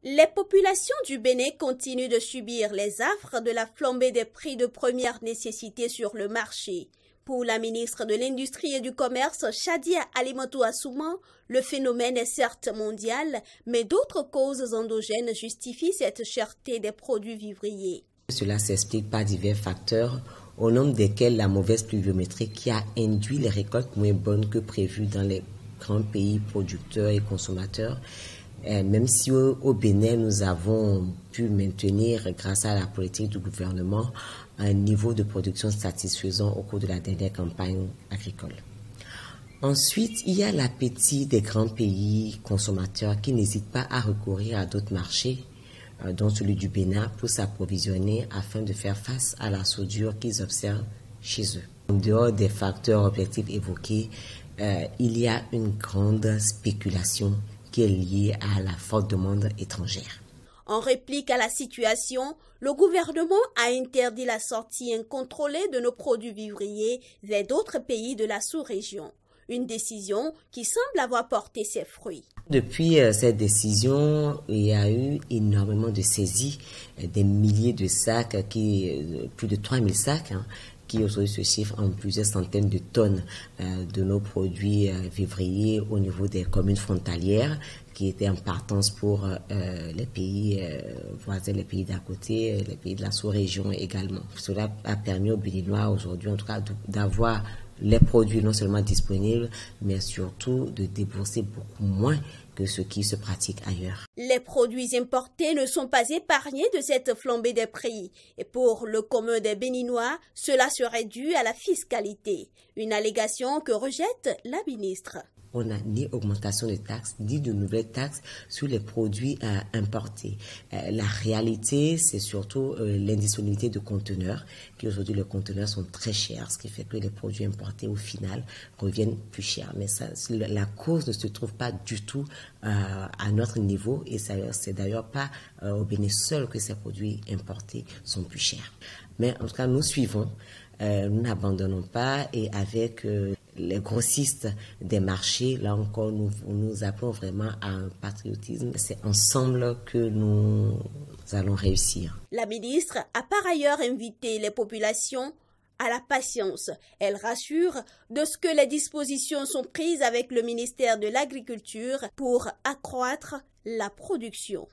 Les populations du Bénin continuent de subir les affres de la flambée des prix de première nécessité sur le marché. Pour la ministre de l'Industrie et du Commerce, Shadia Alimatou Assouman, le phénomène est certes mondial, mais d'autres causes endogènes justifient cette cherté des produits vivriers. Cela s'explique par divers facteurs, au nombre desquels la mauvaise pluviométrie qui a induit les récoltes moins bonnes que prévues dans les grands pays producteurs et consommateurs. Même si au Bénin, nous avons pu maintenir, grâce à la politique du gouvernement, un niveau de production satisfaisant au cours de la dernière campagne agricole. Ensuite, il y a l'appétit des grands pays consommateurs qui n'hésitent pas à recourir à d'autres marchés, dont celui du Bénin, pour s'approvisionner afin de faire face à la soudure qu'ils observent chez eux. En dehors des facteurs objectifs évoqués, il y a une grande spéculation qui est liée à la forte demande étrangère. En réplique à la situation, le gouvernement a interdit la sortie incontrôlée de nos produits vivriers vers d'autres pays de la sous-région. Une décision qui semble avoir porté ses fruits. Depuis cette décision, il y a eu énormément de saisies, des milliers de sacs, plus de 3000 sacs, qui aujourd'hui se chiffrent en plusieurs centaines de tonnes de nos produits vivriers au niveau des communes frontalières qui étaient en partance pour les pays voisins, les pays d'à côté, les pays de la sous-région également. Cela a permis aux Béninois aujourd'hui, en tout cas, d'avoir les produits non seulement disponibles, mais surtout de débourser beaucoup moins que ce qui se pratique ailleurs. Les produits importés ne sont pas épargnés de cette flambée des prix. Et pour le commun des Béninois, cela serait dû à la fiscalité. Une allégation que rejette la ministre. On n'a ni augmentation de taxes, ni de nouvelles taxes sur les produits importés. La réalité, c'est surtout l'indisponibilité de conteneurs, qui aujourd'hui les conteneurs sont très chers, ce qui fait que les produits importés au final reviennent plus chers. Mais ça, la cause ne se trouve pas du tout à notre niveau, et c'est d'ailleurs pas au Bénin seul que ces produits importés sont plus chers. Mais en tout cas, nous suivons, nous n'abandonnons pas, et avec les grossistes des marchés, là encore, nous appelons vraiment à un patriotisme. C'est ensemble que nous allons réussir. La ministre a par ailleurs invité les populations à la patience. Elle rassure de ce que les dispositions sont prises avec le ministère de l'Agriculture pour accroître la production.